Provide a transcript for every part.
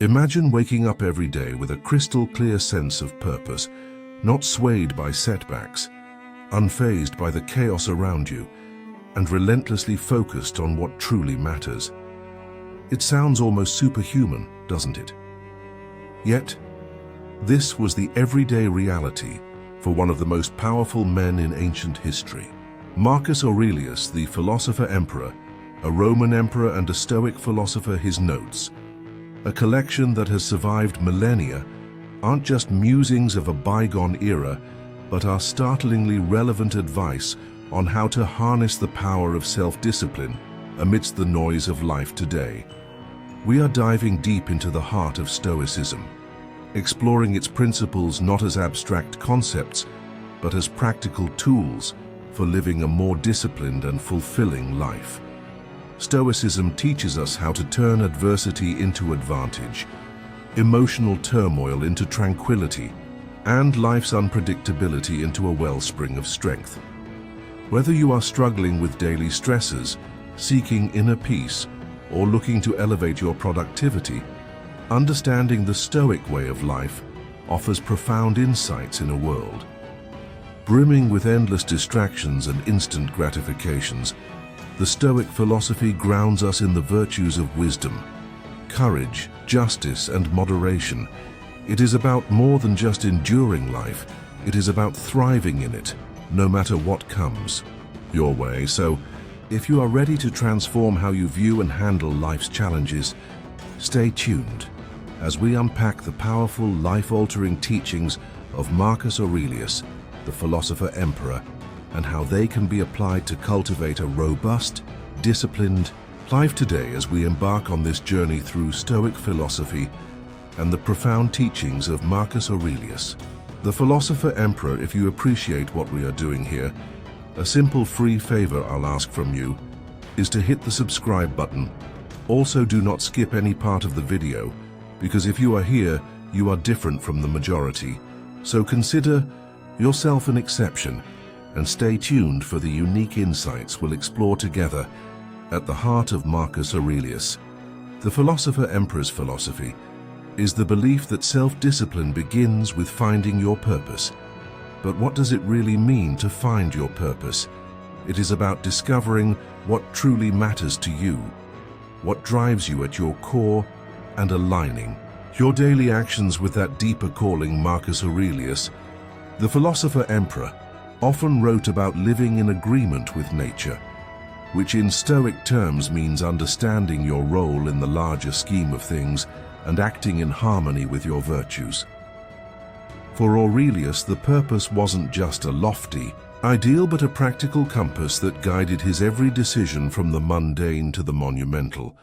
Imagine waking up every day with a crystal-clear sense of purpose, not swayed by setbacks, unfazed by the chaos around you, and relentlessly focused on what truly matters. It sounds almost superhuman, doesn't it? Yet, this was the everyday reality for one of the most powerful men in ancient history. Marcus Aurelius, the philosopher-emperor, a Roman emperor and a Stoic philosopher. His notes, a collection that has survived millennia, aren't just musings of a bygone era, but are startlingly relevant advice on how to harness the power of self-discipline amidst the noise of life today. We are diving deep into the heart of Stoicism, exploring its principles not as abstract concepts, but as practical tools for living a more disciplined and fulfilling life. Stoicism teaches us how to turn adversity into advantage, emotional turmoil into tranquility, and life's unpredictability into a wellspring of strength. Whether you are struggling with daily stresses, seeking inner peace, or looking to elevate your productivity, understanding the Stoic way of life offers profound insights in a world brimming with endless distractions and instant gratifications. The Stoic philosophy grounds us in the virtues of wisdom, courage, justice, and moderation. It is about more than just enduring life. It is about thriving in it, no matter what comes your way. So, if you are ready to transform how you view and handle life's challenges, stay tuned as we unpack the powerful, life-altering teachings of Marcus Aurelius, the philosopher-emperor, and how they can be applied to cultivate a robust, disciplined life today as we embark on this journey through Stoic philosophy and the profound teachings of Marcus Aurelius. The philosopher-emperor. If you appreciate what we are doing here, a simple free favor I'll ask from you is to hit the subscribe button. Also, do not skip any part of the video, because if you are here, you are different from the majority. So consider yourself an exception and stay tuned for the unique insights we'll explore together at the heart of Marcus Aurelius. The philosopher-emperor's philosophy is the belief that self-discipline begins with finding your purpose. But what does it really mean to find your purpose? It is about discovering what truly matters to you, what drives you at your core, and aligning your daily actions with that deeper calling. Marcus Aurelius, the philosopher-emperor, often wrote about living in agreement with nature, which in Stoic terms means understanding your role in the larger scheme of things and acting in harmony with your virtues. For Aurelius, the purpose wasn't just a lofty ideal, but a practical compass that guided his every decision from the mundane to the monumental.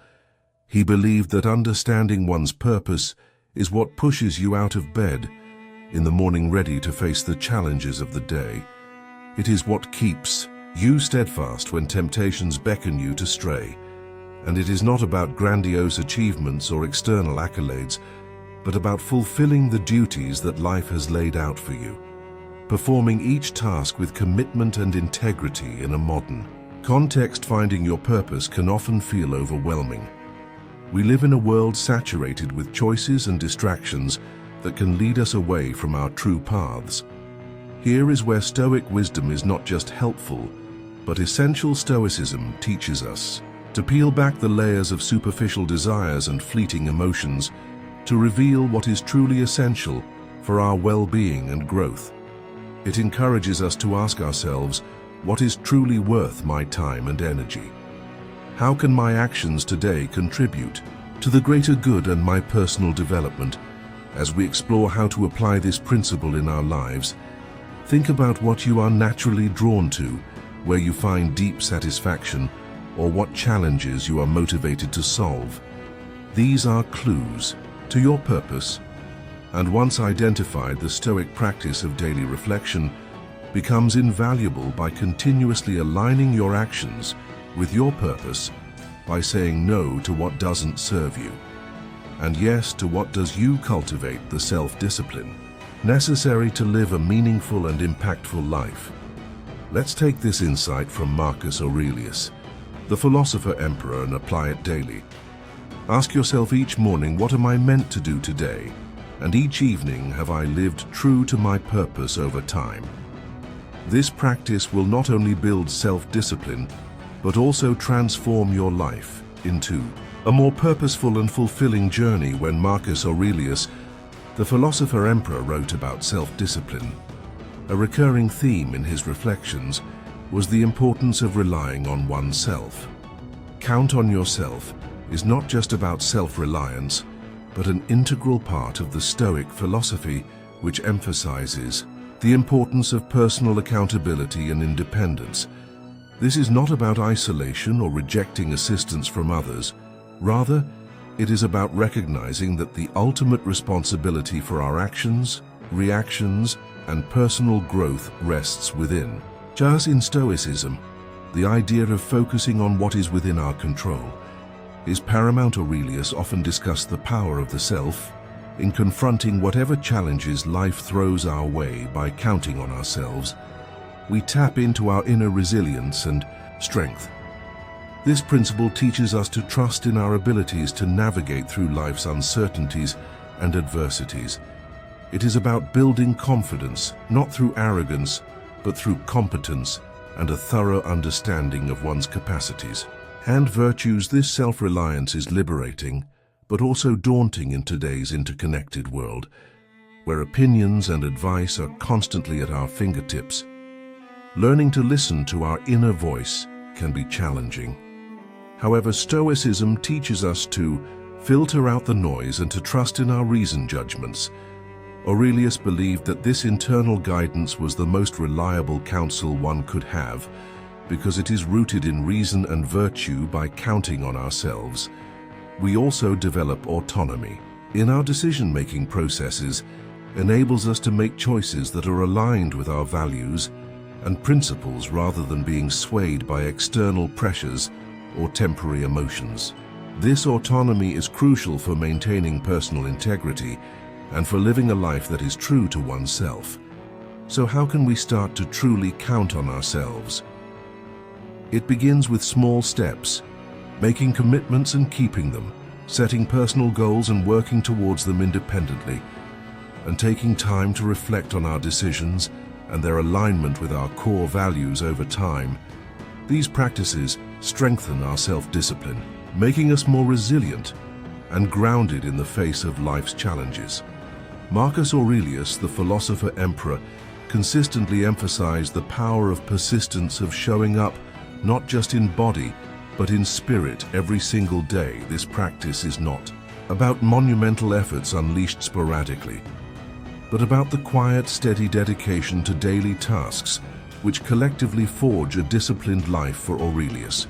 He believed that understanding one's purpose is what pushes you out of bed in the morning, ready to face the challenges of the day. It is what keeps you steadfast when temptations beckon you to stray. And it is not about grandiose achievements or external accolades, but about fulfilling the duties that life has laid out for you, performing each task with commitment and integrity. In a modern context, finding your purpose can often feel overwhelming. We live in a world saturated with choices and distractions that can lead us away from our true paths. Here is where Stoic wisdom is not just helpful, but essential. Stoicism teaches us to peel back the layers of superficial desires and fleeting emotions to reveal what is truly essential for our well-being and growth. It encourages us to ask ourselves, what is truly worth my time and energy? How can my actions today contribute to the greater good and my personal development? As we explore how to apply this principle in our lives, think about what you are naturally drawn to, where you find deep satisfaction, or what challenges you are motivated to solve. These are clues to your purpose, and once identified, the Stoic practice of daily reflection becomes invaluable by continuously aligning your actions with your purpose, by saying no to what doesn't serve you, and yes to what does. You cultivate the self-discipline necessary to live a meaningful and impactful life. Let's take this insight from Marcus Aurelius, the philosopher-emperor, and apply it daily. Ask yourself each morning, what am I meant to do today? And each evening, have I lived true to my purpose over time? This practice will not only build self-discipline, but also transform your life into a more purposeful and fulfilling journey. When Marcus Aurelius, the philosopher emperor, wrote about self-discipline, a recurring theme in his reflections was the importance of relying on oneself. Count on yourself is not just about self-reliance, but an integral part of the Stoic philosophy, which emphasizes the importance of personal accountability and independence. This is not about isolation or rejecting assistance from others. Rather, it is about recognizing that the ultimate responsibility for our actions, reactions, and personal growth rests within. Just in Stoicism, the idea of focusing on what is within our control is paramount. Aurelius often discussed the power of the self in confronting whatever challenges life throws our way. By counting on ourselves, we tap into our inner resilience and strength. This principle teaches us to trust in our abilities to navigate through life's uncertainties and adversities. It is about building confidence, not through arrogance, but through competence and a thorough understanding of one's capacities and virtues. This self-reliance is liberating, but also daunting in today's interconnected world, where opinions and advice are constantly at our fingertips. Learning to listen to our inner voice can be challenging. However, Stoicism teaches us to filter out the noise and to trust in our reasoned judgments. Aurelius believed that this internal guidance was the most reliable counsel one could have, because it is rooted in reason and virtue. By counting on ourselves, we also develop autonomy in our decision-making processes, enables us to make choices that are aligned with our values and principles rather than being swayed by external pressures or temporary emotions. This autonomy is crucial for maintaining personal integrity and for living a life that is true to oneself. So how can we start to truly count on ourselves? It begins with small steps, making commitments and keeping them, setting personal goals and working towards them independently, and taking time to reflect on our decisions and their alignment with our core values over time. These practices strengthen our self-discipline, making us more resilient and grounded in the face of life's challenges. Marcus Aurelius, the philosopher emperor, consistently emphasized the power of persistence, of showing up not just in body, but in spirit every single day. This practice is not about monumental efforts unleashed sporadically, but about the quiet, steady dedication to daily tasks which collectively forge a disciplined life. For Aurelius,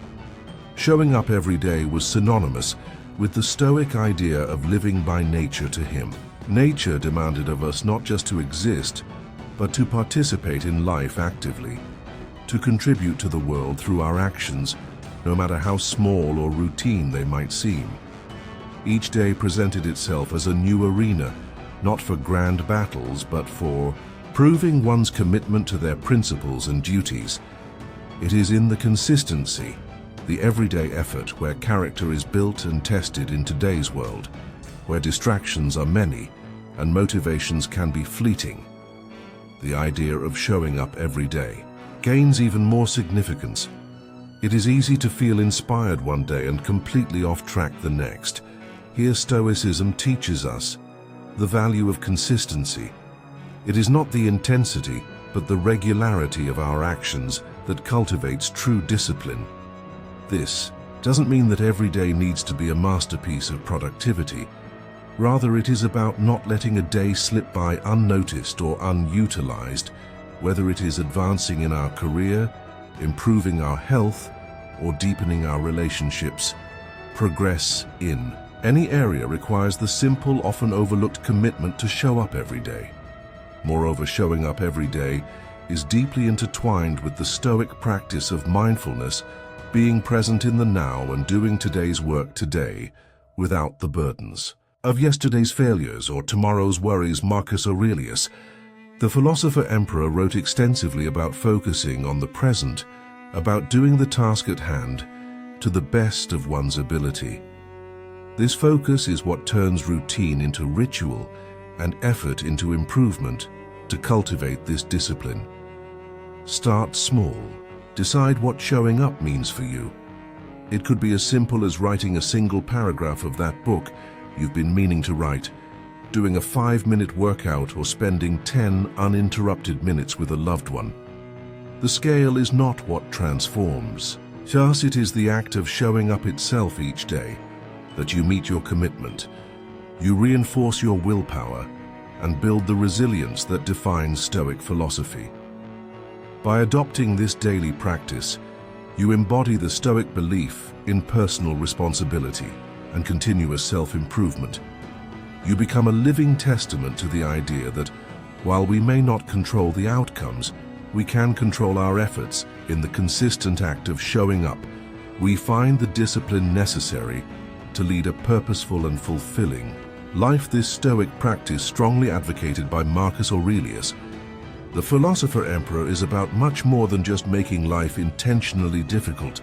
showing up every day was synonymous with the Stoic idea of living by nature. To him, nature demanded of us not just to exist, but to participate in life actively, to contribute to the world through our actions, no matter how small or routine they might seem. Each day presented itself as a new arena, not for grand battles, but for proving one's commitment to their principles and duties. It is in the consistency, the everyday effort, where character is built and tested. In today's world, where distractions are many and motivations can be fleeting, the idea of showing up every day gains even more significance. It is easy to feel inspired one day and completely off track the next. Here, Stoicism teaches us the value of consistency. It is not the intensity, but the regularity of our actions that cultivates true discipline. This doesn't mean that every day needs to be a masterpiece of productivity. Rather, it is about not letting a day slip by unnoticed or unutilized, whether it is advancing in our career, improving our health, or deepening our relationships. Progress in any area requires the simple, often overlooked commitment to show up every day. Moreover, showing up every day is deeply intertwined with the Stoic practice of mindfulness, being present in the now and doing today's work today without the burdens of yesterday's failures or tomorrow's worries. Marcus Aurelius, the philosopher emperor, wrote extensively about focusing on the present, about doing the task at hand to the best of one's ability. This focus is what turns routine into ritual and effort into improvement to cultivate this discipline. Start small. Decide what showing up means for you. It could be as simple as writing a single paragraph of that book you've been meaning to write, doing a 5-minute workout, or spending 10 uninterrupted minutes with a loved one. The scale is not what transforms. Thus, it is the act of showing up itself each day that you meet your commitment. You reinforce your willpower and build the resilience that defines Stoic philosophy. By adopting this daily practice, you embody the Stoic belief in personal responsibility and continuous self-improvement. You become a living testament to the idea that, while we may not control the outcomes, we can control our efforts. In the consistent act of showing up, we find the discipline necessary to lead a purposeful and fulfilling life. This Stoic practice, strongly advocated by Marcus Aurelius, the philosopher-emperor, is about much more than just making life intentionally difficult.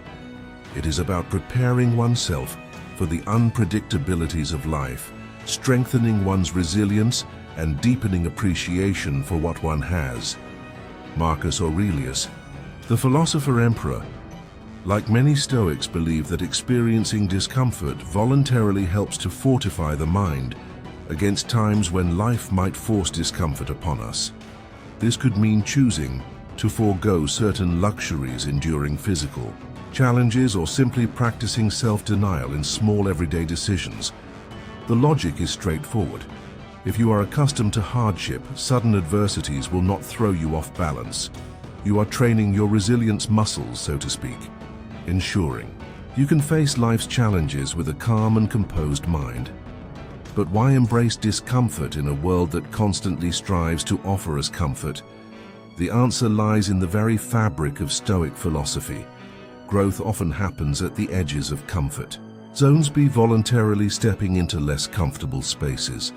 It is about preparing oneself for the unpredictabilities of life, strengthening one's resilience, and deepening appreciation for what one has. Marcus Aurelius, the philosopher-emperor, like many Stoics, believed that experiencing discomfort voluntarily helps to fortify the mind against times when life might force discomfort upon us. This could mean choosing to forego certain luxuries, enduring physical challenges, or simply practicing self-denial in small everyday decisions. The logic is straightforward. If you are accustomed to hardship, sudden adversities will not throw you off balance. You are training your resilience muscles, so to speak, ensuring you can face life's challenges with a calm and composed mind. But why embrace discomfort in a world that constantly strives to offer us comfort? The answer lies in the very fabric of Stoic philosophy. Growth often happens at the edges of comfort zones. By voluntarily stepping into less comfortable spaces,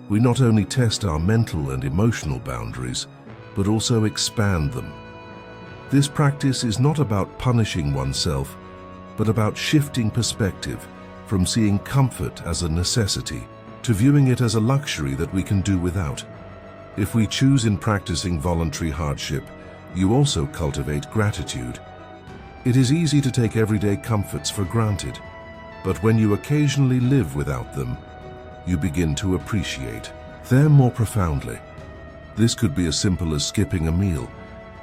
we not only test our mental and emotional boundaries, but also expand them. This practice is not about punishing oneself, but about shifting perspective from seeing comfort as a necessity to viewing it as a luxury that we can do without. If we choose in practicing voluntary hardship, you also cultivate gratitude. It is easy to take everyday comforts for granted, but when you occasionally live without them, you begin to appreciate them more profoundly. This could be as simple as skipping a meal,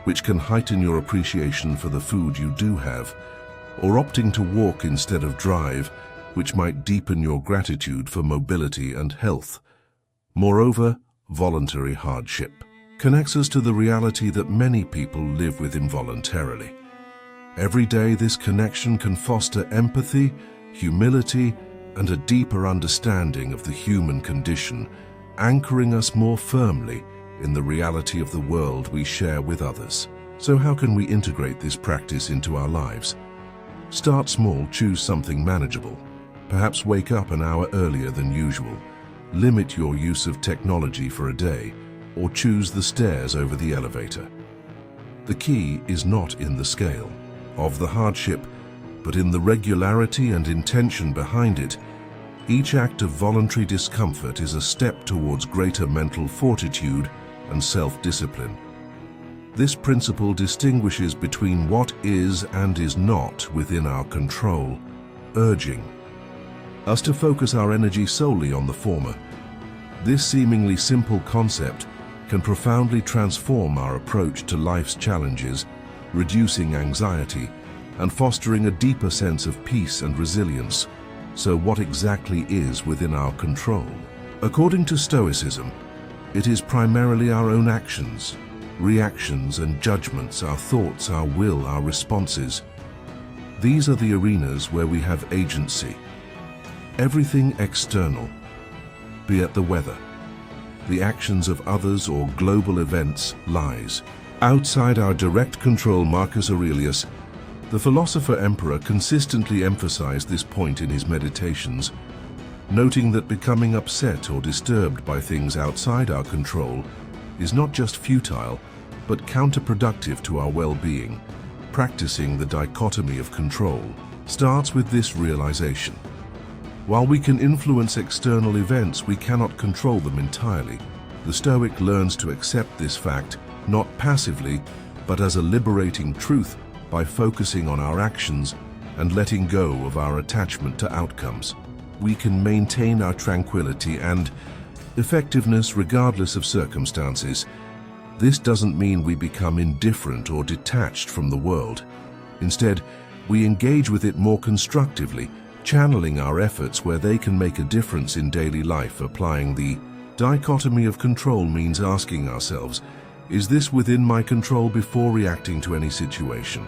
which can heighten your appreciation for the food you do have, or opting to walk instead of drive, which might deepen your gratitude for mobility and health. Moreover, voluntary hardship connects us to the reality that many people live with involuntarily. Every day, this connection can foster empathy, humility, and a deeper understanding of the human condition, anchoring us more firmly in the reality of the world we share with others. So how can we integrate this practice into our lives? Start small. Choose something manageable. Perhaps wake up an hour earlier than usual. Limit your use of technology for a day, or choose the stairs over the elevator. The key is not in the scale of the hardship, but in the regularity and intention behind it. Each act of voluntary discomfort is a step towards greater mental fortitude and self-discipline. This principle distinguishes between what is and is not within our control, urging us to focus our energy solely on the former. This seemingly simple concept can profoundly transform our approach to life's challenges, reducing anxiety and fostering a deeper sense of peace and resilience. So what exactly is within our control? According to Stoicism, it is primarily our own actions, reactions and judgments, our thoughts, our will, our responses. These are the arenas where we have agency. Everything external, be it the weather, the actions of others, or global events, lies outside our direct control. Marcus Aurelius, the philosopher-emperor, consistently emphasized this point in his meditations, noting that becoming upset or disturbed by things outside our control is not just futile, but counterproductive to our well-being. Practicing the dichotomy of control starts with this realization. While we can influence external events, we cannot control them entirely. The Stoic learns to accept this fact, not passively, but as a liberating truth by focusing on our actions and letting go of our attachment to outcomes. We can maintain our tranquility and effectiveness regardless of circumstances. This doesn't mean we become indifferent or detached from the world. Instead, we engage with it more constructively, channeling our efforts where they can make a difference in daily life. Applying the dichotomy of control means asking ourselves, is this within my control before reacting to any situation?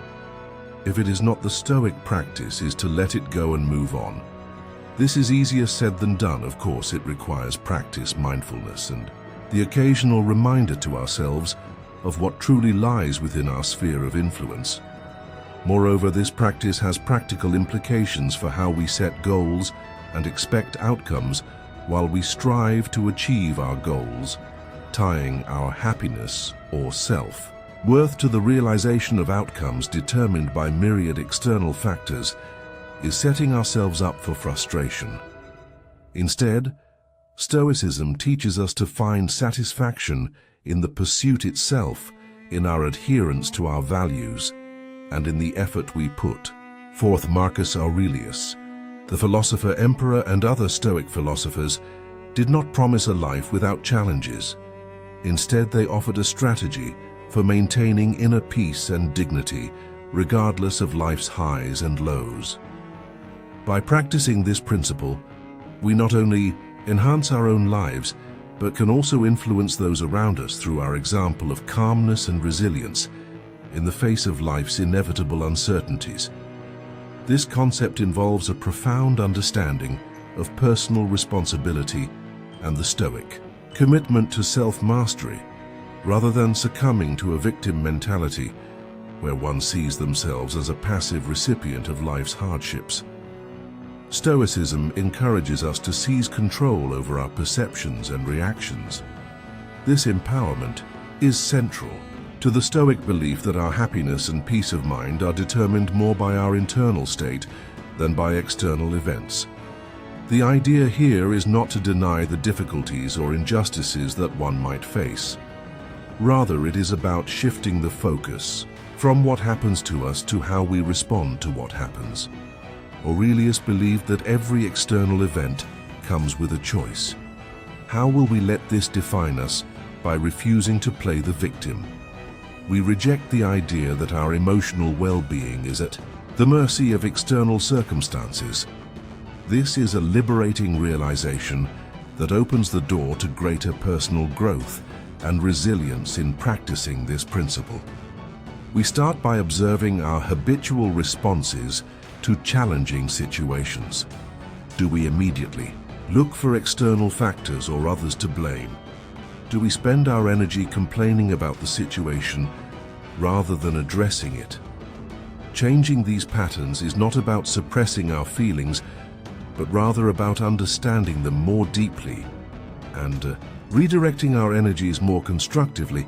If it is not, the Stoic practice is to let it go and move on. This is easier said than done. Of course, it requires practice, mindfulness, and the occasional reminder to ourselves of what truly lies within our sphere of influence. Moreover, this practice has practical implications for how we set goals and expect outcomes while we strive to achieve our goals, tying our happiness or self-worth to the realization of outcomes determined by myriad external factors is setting ourselves up for frustration. Instead, Stoicism teaches us to find satisfaction in the pursuit itself, in our adherence to our values, and in the effort we put forth. Marcus Aurelius, the philosopher, emperor, and other Stoic philosophers did not promise a life without challenges. Instead, they offered a strategy for maintaining inner peace and dignity, regardless of life's highs and lows. By practicing this principle, we not only enhance our own lives, but can also influence those around us through our example of calmness and resilience in the face of life's inevitable uncertainties. This concept involves a profound understanding of personal responsibility and the Stoic commitment to self-mastery, rather than succumbing to a victim mentality where one sees themselves as a passive recipient of life's hardships. Stoicism encourages us to seize control over our perceptions and reactions. This empowerment is central to the Stoic belief that our happiness and peace of mind are determined more by our internal state than by external events. The idea here is not to deny the difficulties or injustices that one might face. Rather, it is about shifting the focus from what happens to us to how we respond to what happens. Aurelius believed that every external event comes with a choice. How will we let this define us? By refusing to play the victim. We reject the idea that our emotional well-being is at the mercy of external circumstances. This is a liberating realization that opens the door to greater personal growth and resilience in practicing this principle. We start by observing our habitual responses to challenging situations. Do we immediately look for external factors or others to blame? Do we spend our energy complaining about the situation rather than addressing it? Changing these patterns is not about suppressing our feelings, but rather about understanding them more deeply and redirecting our energies more constructively.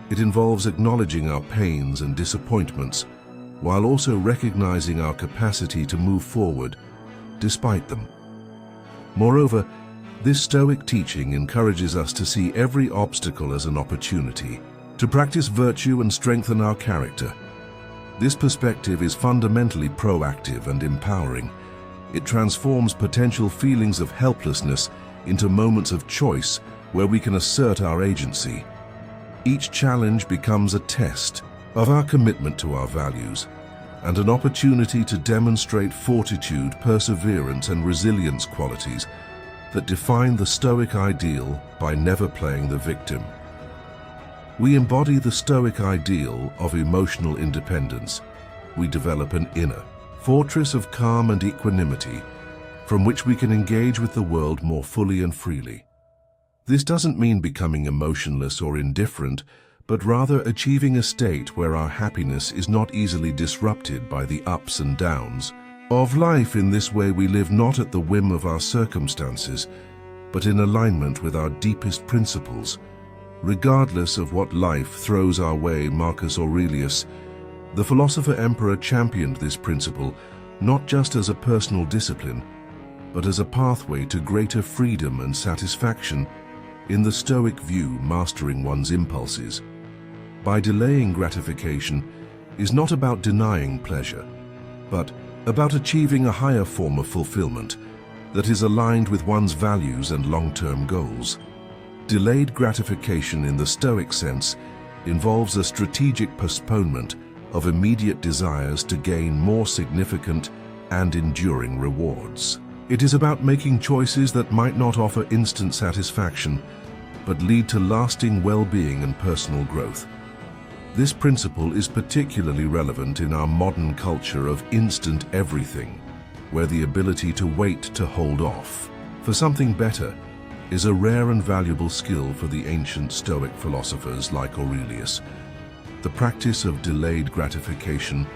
It involves acknowledging our pains and disappointments, while also recognizing our capacity to move forward despite them. Moreover, this Stoic teaching encourages us to see every obstacle as an opportunity to practice virtue and strengthen our character. This perspective is fundamentally proactive and empowering. It transforms potential feelings of helplessness into moments of choice where we can assert our agency. Each challenge becomes a test of our commitment to our values and an opportunity to demonstrate fortitude, perseverance, and resilience, qualities that define the Stoic ideal by never playing the victim. We embody the Stoic ideal of emotional independence. We develop an inner fortress of calm and equanimity from which we can engage with the world more fully and freely. This doesn't mean becoming emotionless or indifferent, but rather achieving a state where our happiness is not easily disrupted by the ups and downs of life. In this way, we live not at the whim of our circumstances, but in alignment with our deepest principles, regardless of what life throws our way. Marcus Aurelius, the philosopher emperor, championed this principle not just as a personal discipline, but as a pathway to greater freedom and satisfaction. In the Stoic view, mastering one's impulses by delaying gratification is not about denying pleasure, but about achieving a higher form of fulfillment that is aligned with one's values and long-term goals. Delayed gratification in the Stoic sense involves a strategic postponement of immediate desires to gain more significant and enduring rewards. It is about making choices that might not offer instant satisfaction, but lead to lasting well-being and personal growth. This principle is particularly relevant in our modern culture of instant everything, where the ability to wait to hold off for something better is a rare and valuable skill for the ancient Stoic philosophers like Aurelius. The practice of delayed gratification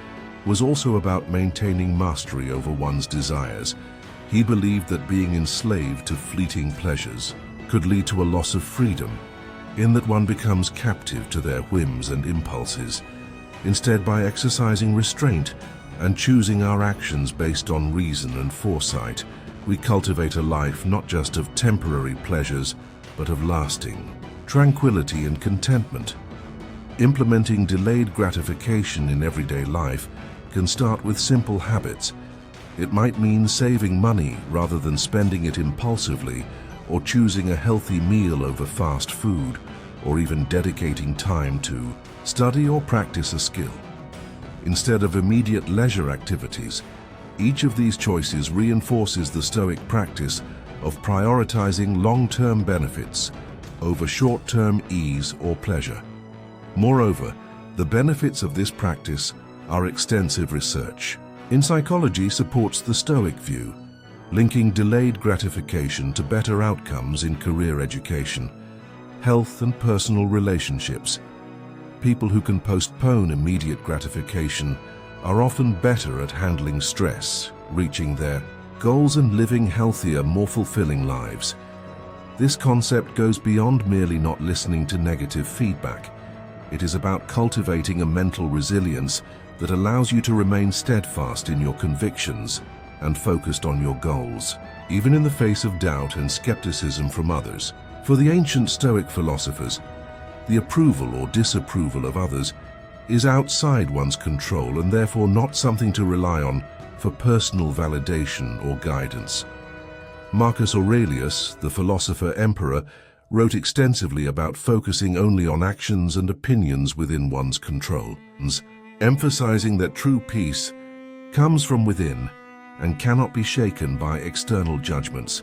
was also about maintaining mastery over one's desires. He believed that being enslaved to fleeting pleasures could lead to a loss of freedom, in that one becomes captive to their whims and impulses. Instead, by exercising restraint and choosing our actions based on reason and foresight, we cultivate a life not just of temporary pleasures, but of lasting tranquility and contentment. Implementing delayed gratification in everyday life can start with simple habits. It might mean saving money rather than spending it impulsively, or choosing a healthy meal over fast food, or even dedicating time to study or practice a skill. Instead of immediate leisure activities, each of these choices reinforces the Stoic practice of prioritizing long-term benefits over short-term ease or pleasure. Moreover, the benefits of this practice are extensive research in psychology supports the Stoic view, linking delayed gratification to better outcomes in career education, health and personal relationships. People who can postpone immediate gratification are often better at handling stress, reaching their goals and living healthier, more fulfilling lives. This concept goes beyond merely not listening to negative feedback. It is about cultivating a mental resilience that allows you to remain steadfast in your convictions and focused on your goals, even in the face of doubt and skepticism from others. For the ancient Stoic philosophers, the approval or disapproval of others is outside one's control and therefore not something to rely on for personal validation or guidance. Marcus Aurelius, the philosopher-emperor, wrote extensively about focusing only on actions and opinions within one's control, emphasizing that true peace comes from within and cannot be shaken by external judgments.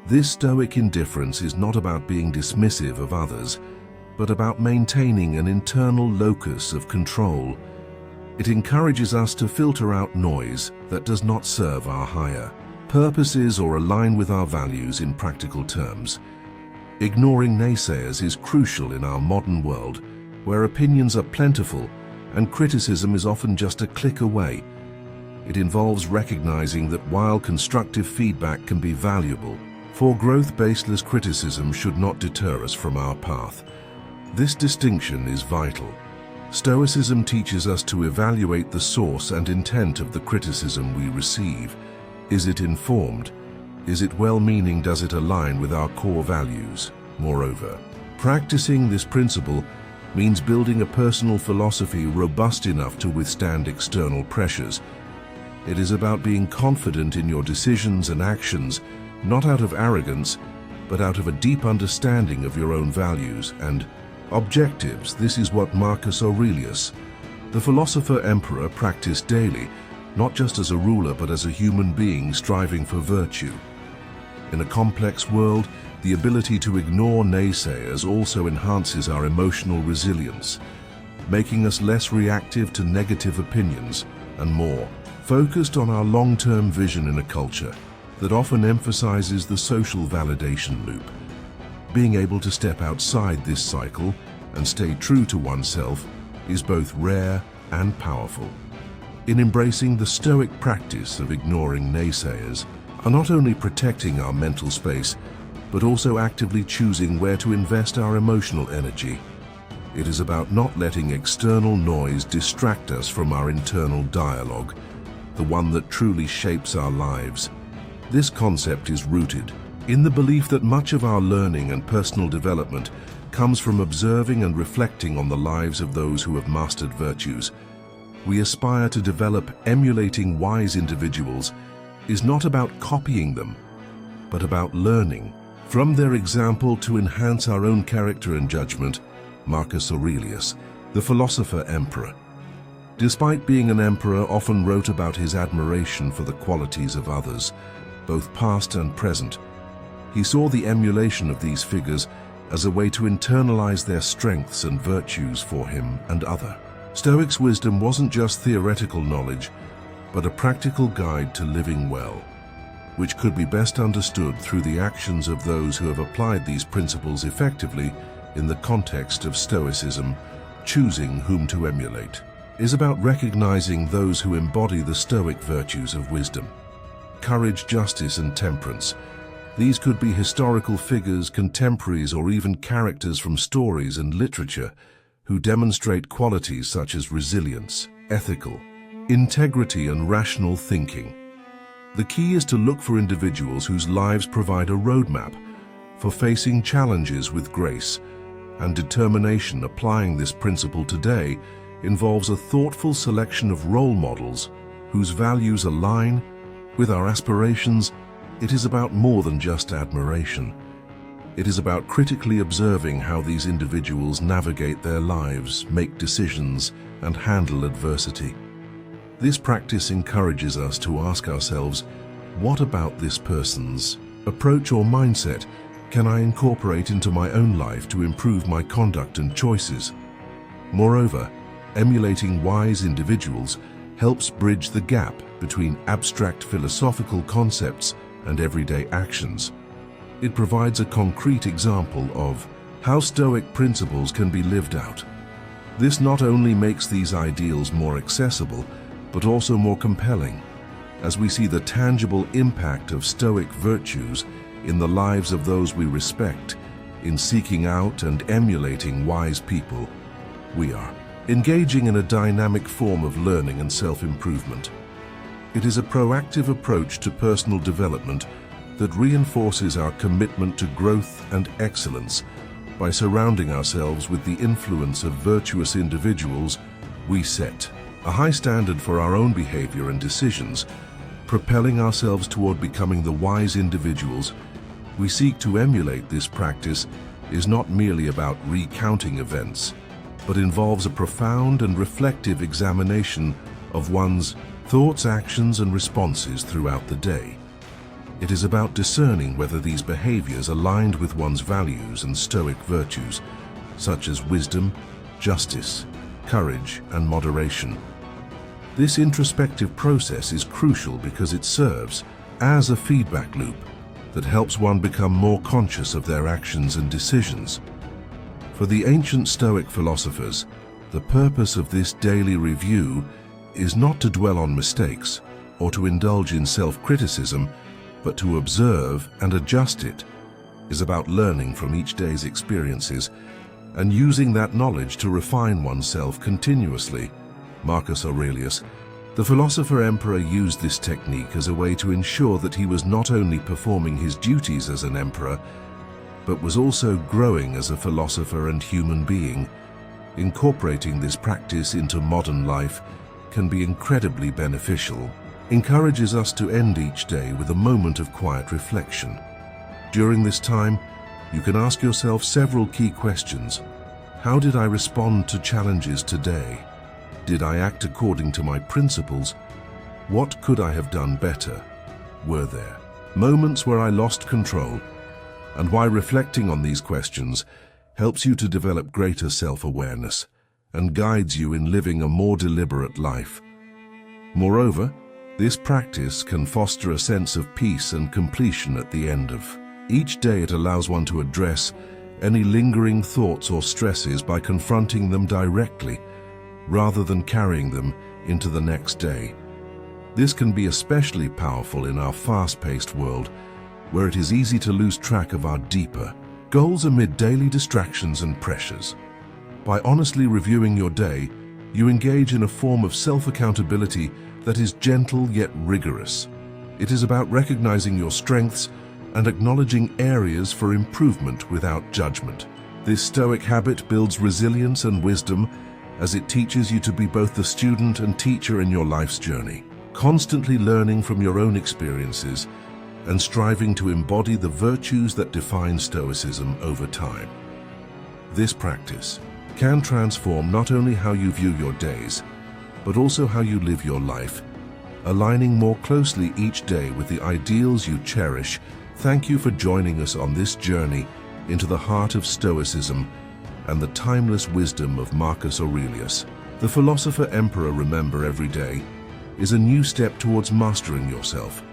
This Stoic indifference is not about being dismissive of others, but about maintaining an internal locus of control. It encourages us to filter out noise that does not serve our higher purposes or align with our values in practical terms. Ignoring naysayers is crucial in our modern world, where opinions are plentiful and criticism is often just a click away. It involves recognizing that while constructive feedback can be valuable, for growth-baseless criticism should not deter us from our path. This distinction is vital. Stoicism teaches us to evaluate the source and intent of the criticism we receive. Is it informed? Is it well-meaning? Does it align with our core values? Moreover, practicing this principle means building a personal philosophy robust enough to withstand external pressures. It is about being confident in your decisions and actions, not out of arrogance, but out of a deep understanding of your own values and objectives. This is what Marcus Aurelius, the philosopher-emperor, practiced daily, not just as a ruler but as a human being striving for virtue. In a complex world, the ability to ignore naysayers also enhances our emotional resilience, making us less reactive to negative opinions and more focused on our long-term vision in a culture that often emphasizes the social validation loop. Being able to step outside this cycle and stay true to oneself is both rare and powerful. In embracing the Stoic practice of ignoring naysayers, are not only protecting our mental space, but also actively choosing where to invest our emotional energy. It is about not letting external noise distract us from our internal dialogue, the one that truly shapes our lives. This concept is rooted in the belief that much of our learning and personal development comes from observing and reflecting on the lives of those who have mastered virtues. We aspire to develop emulating wise individuals is not about copying them, but about learning from their example to enhance our own character and judgment. Marcus Aurelius, the philosopher emperor, despite being an emperor, often wrote about his admiration for the qualities of others, both past and present. He saw the emulation of these figures as a way to internalize their strengths and virtues for him and others. Stoics' wisdom wasn't just theoretical knowledge, but a practical guide to living well, which could be best understood through the actions of those who have applied these principles effectively in the context of Stoicism. Choosing whom to emulate is about recognizing those who embody the Stoic virtues of wisdom, courage, justice, and temperance. These could be historical figures, contemporaries, or even characters from stories and literature who demonstrate qualities such as resilience, ethical integrity, and rational thinking. The key is to look for individuals whose lives provide a roadmap for facing challenges with grace and determination. Applying this principle today involves a thoughtful selection of role models whose values align with our aspirations. It is about more than just admiration. It is about critically observing how these individuals navigate their lives, make decisions, and handle adversity. This practice encourages us to ask ourselves, what about this person's approach or mindset can I incorporate into my own life to improve my conduct and choices? Moreover, emulating wise individuals helps bridge the gap between abstract philosophical concepts and everyday actions. It provides a concrete example of how Stoic principles can be lived out. This not only makes these ideals more accessible, but also more compelling, as we see the tangible impact of Stoic virtues in the lives of those we respect. In seeking out and emulating wise people, we are engaging in a dynamic form of learning and self-improvement. It is a proactive approach to personal development that reinforces our commitment to growth and excellence. By surrounding ourselves with the influence of virtuous individuals, we set a high standard for our own behavior and decisions, propelling ourselves toward becoming the wise individuals we seek to emulate. This practice is not merely about recounting events, but involves a profound and reflective examination of one's thoughts, actions, and responses throughout the day. It is about discerning whether these behaviors aligned with one's values and Stoic virtues, such as wisdom, justice, courage, and moderation. This introspective process is crucial because it serves as a feedback loop that helps one become more conscious of their actions and decisions. For the ancient Stoic philosophers, the purpose of this daily review is not to dwell on mistakes or to indulge in self-criticism, but to observe and adjust. It is about learning from each day's experiences and using that knowledge to refine oneself continuously. Marcus Aurelius, the philosopher emperor, used this technique as a way to ensure that he was not only performing his duties as an emperor, but was also growing as a philosopher and human being. Incorporating this practice into modern life can be incredibly beneficial. Encourages us to end each day with a moment of quiet reflection. During this time, you can ask yourself several key questions. How did I respond to challenges today? Did I act according to my principles? What could I have done better? Were there moments where I lost control? And why reflecting on these questions helps you to develop greater self-awareness and guides you in living a more deliberate life. Moreover, this practice can foster a sense of peace and completion at the end of each day. It allows one to address any lingering thoughts or stresses by confronting them directly, rather than carrying them into the next day. This can be especially powerful in our fast-paced world, where it is easy to lose track of our deeper goals amid daily distractions and pressures. By honestly reviewing your day, you engage in a form of self-accountability that is gentle yet rigorous. It is about recognizing your strengths and acknowledging areas for improvement without judgment. This Stoic habit builds resilience and wisdom as it teaches you to be both the student and teacher in your life's journey, constantly learning from your own experiences and striving to embody the virtues that define Stoicism over time. This practice can transform not only how you view your days, but also how you live your life, aligning more closely each day with the ideals you cherish. Thank you for joining us on this journey into the heart of Stoicism and the timeless wisdom of Marcus Aurelius. The philosopher emperor remember every day is a new step towards mastering yourself,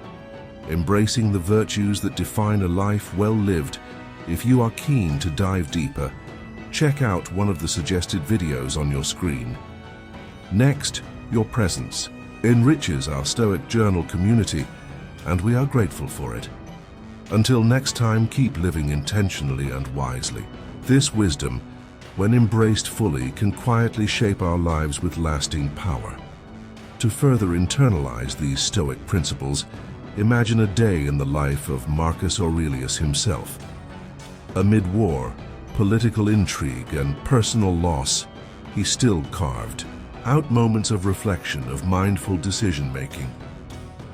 embracing the virtues that define a life well lived. If you are keen to dive deeper, check out one of the suggested videos on your screen. Next, your presence enriches our Stoic Journal community, and we are grateful for it. Until next time, keep living intentionally and wisely. This wisdom, when embraced fully, can quietly shape our lives with lasting power. To further internalize these Stoic principles, imagine a day in the life of Marcus Aurelius himself. Amid war, political intrigue, and personal loss, he still carved out moments of reflection, of mindful decision-making.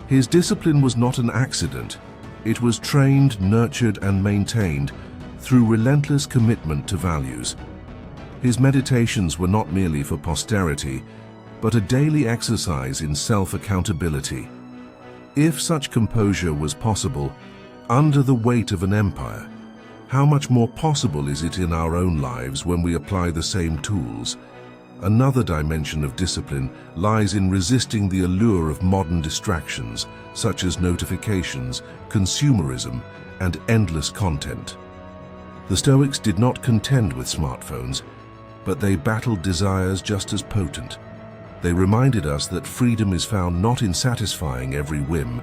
His discipline was not an accident. It was trained, nurtured, and maintained through relentless commitment to values. His meditations were not merely for posterity, but a daily exercise in self-accountability. If such composure was possible under the weight of an empire, how much more possible is it in our own lives when we apply the same tools? Another dimension of discipline lies in resisting the allure of modern distractions, such as notifications, consumerism, and endless content. The Stoics did not contend with smartphones, but they battled desires just as potent. They reminded us that freedom is found not in satisfying every whim,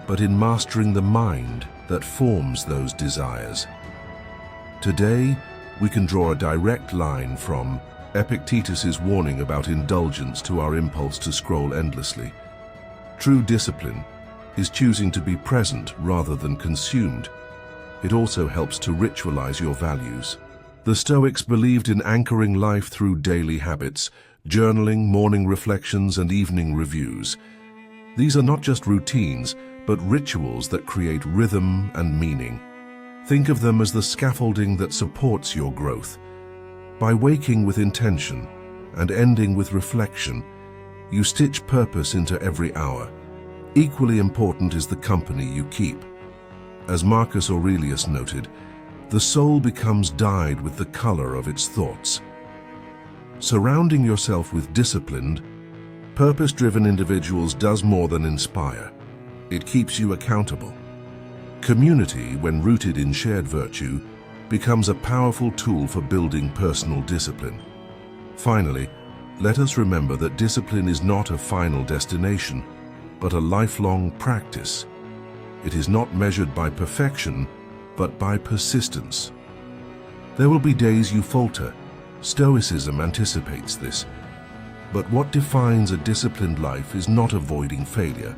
but in mastering the mind that forms those desires. Today, we can draw a direct line from Epictetus's warning about indulgence to our impulse to scroll endlessly. True discipline is choosing to be present rather than consumed. It also helps to ritualize your values. The Stoics believed in anchoring life through daily habits, journaling, morning reflections, and evening reviews. These are not just routines, but rituals that create rhythm and meaning. Think of them as the scaffolding that supports your growth. By waking with intention and ending with reflection, you stitch purpose into every hour. Equally important is the company you keep. As Marcus Aurelius noted, the soul becomes dyed with the color of its thoughts. Surrounding yourself with disciplined, purpose-driven individuals does more than inspire. It keeps you accountable. Community, when rooted in shared virtue, becomes a powerful tool for building personal discipline. Finally, let us remember that discipline is not a final destination, but a lifelong practice. It is not measured by perfection, but by persistence. There will be days you falter. Stoicism anticipates this. But what defines a disciplined life is not avoiding failure,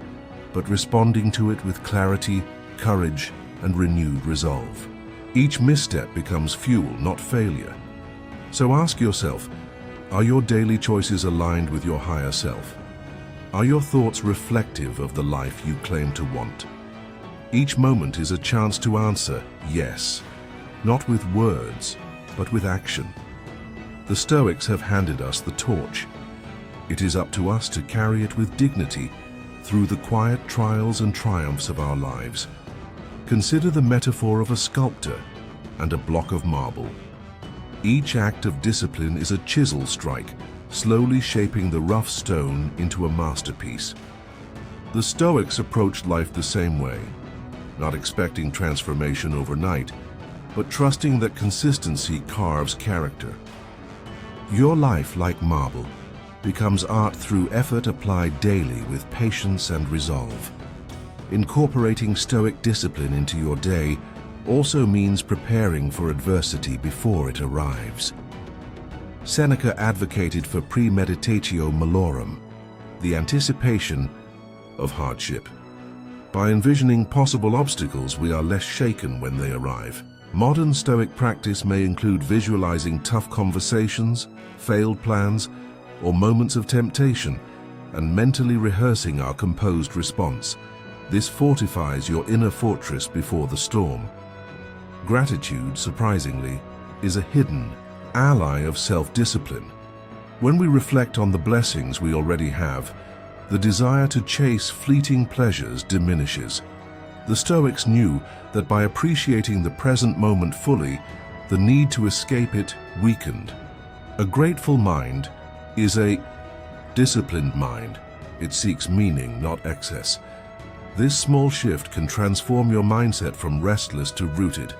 but responding to it with clarity, courage, and renewed resolve. Each misstep becomes fuel, not failure. So ask yourself, are your daily choices aligned with your higher self? Are your thoughts reflective of the life you claim to want? Each moment is a chance to answer yes, not with words, but with action. The Stoics have handed us the torch. It is up to us to carry it with dignity through the quiet trials and triumphs of our lives. Consider the metaphor of a sculptor and a block of marble. Each act of discipline is a chisel strike, slowly shaping the rough stone into a masterpiece. The Stoics approached life the same way, not expecting transformation overnight, but trusting that consistency carves character. Your life, like marble, becomes art through effort applied daily with patience and resolve. Incorporating Stoic discipline into your day also means preparing for adversity before it arrives. Seneca advocated for premeditatio malorum, the anticipation of hardship. By envisioning possible obstacles, we are less shaken when they arrive. Modern Stoic practice may include visualizing tough conversations, failed plans, or moments of temptation, and mentally rehearsing our composed response. This fortifies your inner fortress before the storm. Gratitude, surprisingly, is a hidden ally of self-discipline. When we reflect on the blessings we already have, the desire to chase fleeting pleasures diminishes. The Stoics knew that by appreciating the present moment fully, the need to escape it weakened. A grateful mind is a disciplined mind. It seeks meaning, not excess. This small shift can transform your mindset from restless to rooted.